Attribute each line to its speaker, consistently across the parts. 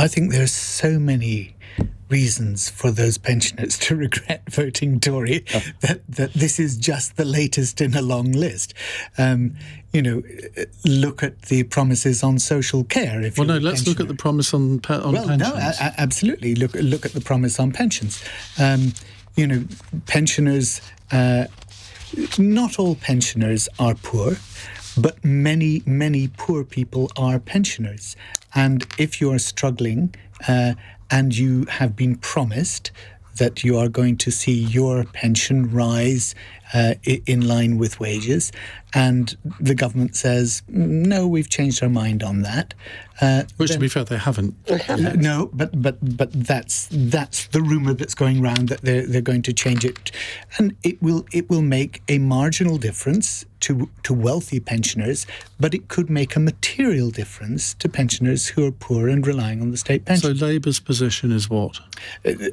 Speaker 1: I think there's so many reasons for those pensioners to regret voting Tory that this is just the latest in a long list. Look at the promises on social care.
Speaker 2: Let's look at the promise on pensions.
Speaker 1: No, absolutely. Look at the promise on pensions. Pensioners. Not all pensioners are poor, but many, many poor people are pensioners. And if you are struggling and you have been promised that you are going to see your pension rise in line with wages, and the government says, no, we've changed our mind on that.
Speaker 2: Which, to be fair, they haven't.
Speaker 1: No, but that's the rumour that's going around, that they're going to change it, and it will make a marginal difference to wealthy pensioners, but it could make a material difference to pensioners who are poor and relying on the state pension.
Speaker 2: So Labour's position is what?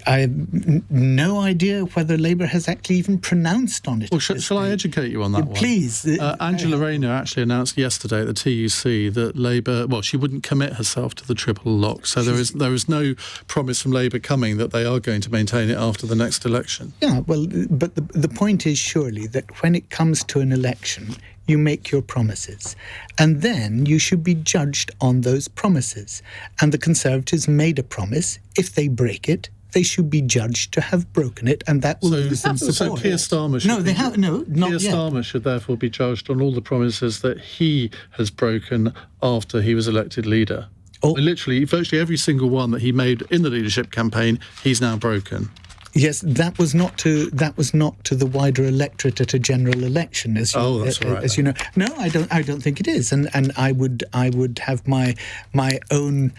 Speaker 1: I have no idea whether Labour has actually even pronounced on it.
Speaker 2: Well, shall I educate you on that one?
Speaker 1: Please.
Speaker 2: Angela Rayner actually announced yesterday at the TUC that Labour, she wouldn't commit herself to the triple lock. So there is no promise from Labour coming that they are going to maintain it after the next election.
Speaker 1: Yeah, well, but the point is surely that when it comes to an election, you make your promises, and then you should be judged on those promises. And the Conservatives made a promise. If they break it, they should be judged to have broken it, and that will lose them support.
Speaker 2: So Keir Starmer Starmer should therefore be judged on all the promises that he has broken after he was elected leader. Literally, virtually every single one that he made in the leadership campaign, he's now broken.
Speaker 1: Yes, that was not to the wider electorate at a general election, as you know. No, I don't think it is, and I would have my own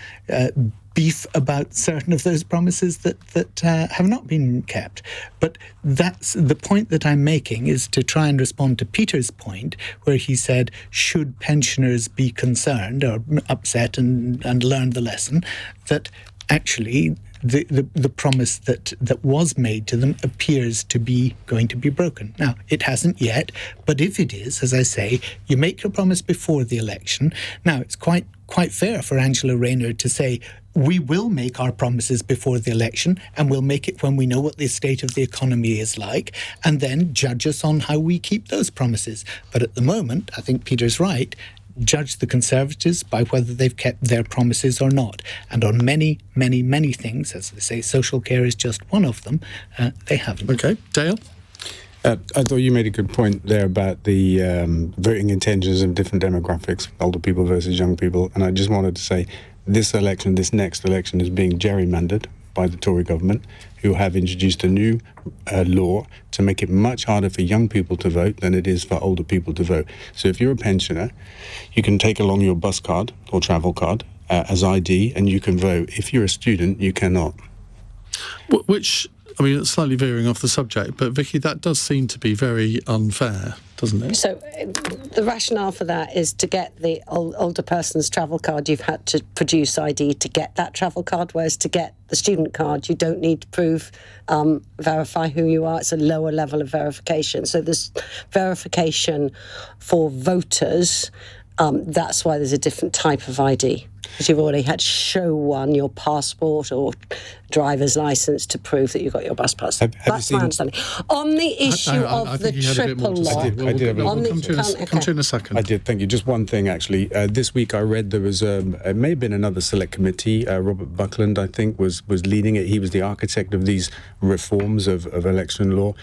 Speaker 1: beef about certain of those promises that have not been kept. But that's the point that I'm making, is to try and respond to Peter's point, where he said, should pensioners be concerned or upset and learn the lesson, that actually the promise that was made to them appears to be going to be broken. Now, it hasn't yet, but if it is, as I say, you make your promise before the election. Now, it's quite fair for Angela Rayner to say, we will make our promises before the election, and we'll make it when we know what the state of the economy is like, and then judge us on how we keep those promises. But at the moment, I think Peter's right, judge the Conservatives by whether they've kept their promises or not. And on many, many, many things, as they say, social care is just one of them, they haven't.
Speaker 2: OK. Dale?
Speaker 3: I thought you made a good point there about the voting intentions of different demographics, older people versus young people. And I just wanted to say, this next election is being gerrymandered by the Tory government, who have introduced a new law to make it much harder for young people to vote than it is for older people to vote. So if you're a pensioner, you can take along your bus card or travel card as ID, and you can vote. If you're a student, you cannot.
Speaker 2: Which, I mean, it's slightly veering off the subject, but Vicky, that does seem to be very unfair, doesn't it?
Speaker 4: So the rationale for that is to get the older person's travel card, you've had to produce ID to get that travel card, whereas to get the student card, you don't need to prove, verify who you are. It's a lower level of verification. So there's verification for voters. That's why there's a different type of ID. Because you've already had to show your passport or driver's licence to prove that you've got your bus pass. That's my understanding. On the issue of the triple lock...
Speaker 2: I did. Come to in a second.
Speaker 3: I did, thank you. Just one thing, actually. This week I read there was, it may have been another select committee, Robert Buckland, I think, was leading it. He was the architect of these reforms of election law.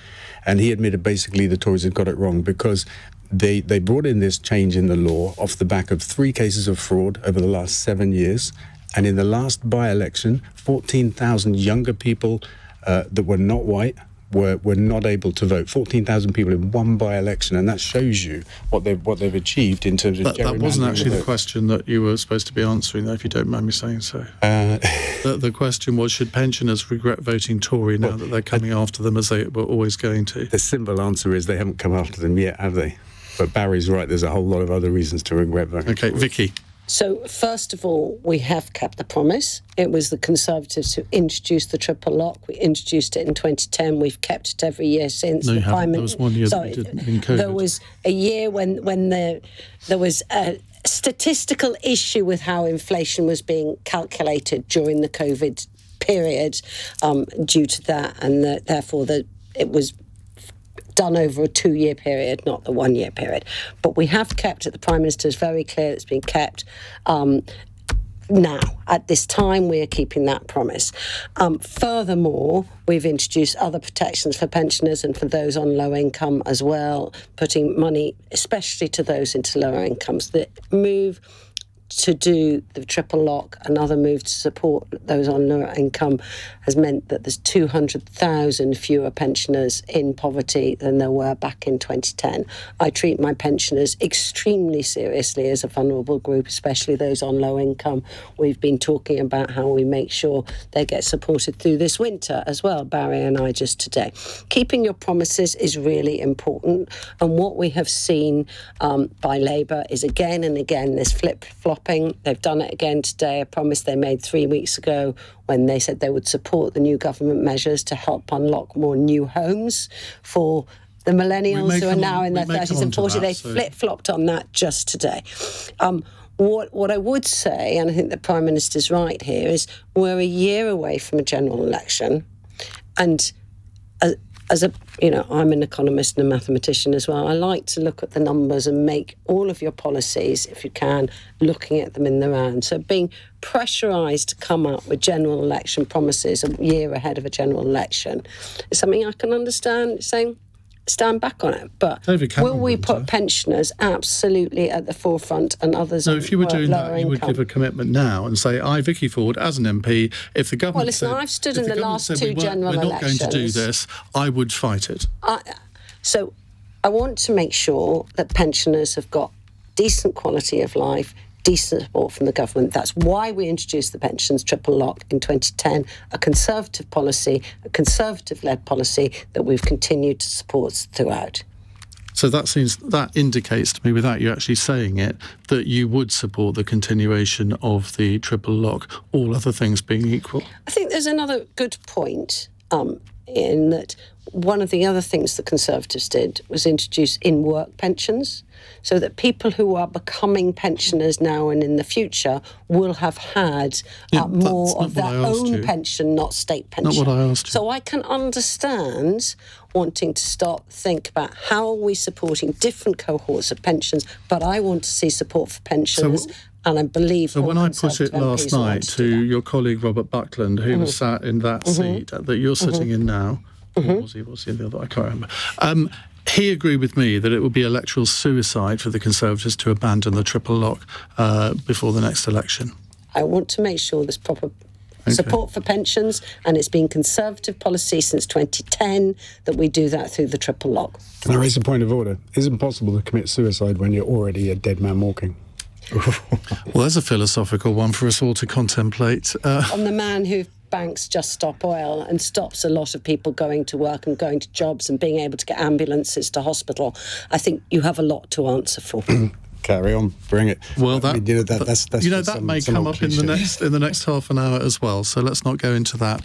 Speaker 3: And he admitted basically the Tories had got it wrong, because they brought in this change in the law off the back of 3 cases of fraud over the last 7 years. And in the last by-election, 14,000 younger people that were not white were not able to vote. 14,000 people in one by-election, and that shows you what they've achieved in terms of gerrymandering.
Speaker 2: That wasn't actually the question that you were supposed to be answering, though, if you don't mind me saying so. The question was, should pensioners regret voting Tory now that they're coming after them as they were always going to?
Speaker 3: The simple answer is they haven't come after them yet, have they? But Barry's right, there's a whole lot of other reasons to regret voting.
Speaker 2: OK, Vicky.
Speaker 4: So, first of all, we have kept the promise. It was the Conservatives who introduced the triple lock. We introduced it in 2010. We've kept it every year since.
Speaker 2: No, you haven't. There was one year that you didn't in COVID.
Speaker 4: There was a year when there was a statistical issue with how inflation was being calculated during the COVID period due to that, and therefore it was done over a 2-year period, not the 1-year period. But we have kept it. The Prime Minister is very clear it's been kept. Now, at this time, we are keeping that promise. Furthermore, we've introduced other protections for pensioners and for those on low income as well, putting money, especially to those into lower incomes. The move to do the triple lock, another move to support those on lower income, has meant that there's 200,000 fewer pensioners in poverty than there were back in 2010. I treat my pensioners extremely seriously as a vulnerable group, especially those on low income. We've been talking about how we make sure they get supported through this winter as well, Barry and I just today. Keeping your promises is really important, and what we have seen by Labour is again and again this flip-flopping. They've done it again today, a promise they made 3 weeks ago when they said they would support the new government measures to help unlock more new homes for the millennials who are now in their 30s and 40s. They flip-flopped on that just today. What I would say, and I think the Prime Minister's right here, is we're a year away from a general election, and I'm an economist and a mathematician as well. I like to look at the numbers and make all of your policies, if you can, looking at them in the round. So being pressurised to come up with general election promises a year ahead of a general election is something I can understand saying, stand back on it. But will we put pensioners absolutely at the forefront and others?
Speaker 2: So if you were doing that, you would give a commitment now and say, I, Vicky Ford, as an MP, if the government
Speaker 4: Well, listen, I've stood in the last two general elections.
Speaker 2: We're not going to do this, I would fight it.
Speaker 4: So I want to make sure that pensioners have got decent quality of life, decent support from the government. That's why we introduced the pensions triple lock in 2010, a Conservative policy, a Conservative-led policy that we've continued to support throughout.
Speaker 2: So that indicates to me, without you actually saying it, that you would support the continuation of the triple lock, all other things being equal.
Speaker 4: I think there's another good point in that one of the other things the Conservatives did was introduce in-work pensions, so that people who are becoming pensioners now and in the future will have had more of their own pension, not state pension.
Speaker 2: Not what I asked you.
Speaker 4: So I can understand wanting to think about how are we supporting different cohorts of pensions, but I want to see support for pensions. And I believe.
Speaker 2: So when I put it last night to your colleague Robert Buckland, who was sat in that seat that you're sitting in now, was he in the other? I can't remember. He agreed with me that it would be electoral suicide for the Conservatives to abandon the triple lock before the next election.
Speaker 4: I want to make sure there's proper support for pensions, and it's been Conservative policy since 2010 that we do that through the triple lock.
Speaker 3: Can I raise a point of order? Is it possible to commit suicide when you're already a dead man walking?
Speaker 2: Well, there's a philosophical one for us all to contemplate.
Speaker 4: On the man who banks Just Stop Oil and stops a lot of people going to work and going to jobs and being able to get ambulances to hospital, I think you have a lot to answer for.
Speaker 3: Carry on, bring it.
Speaker 2: Well, that
Speaker 3: may come up
Speaker 2: in the next half an hour as well. So let's not go into that.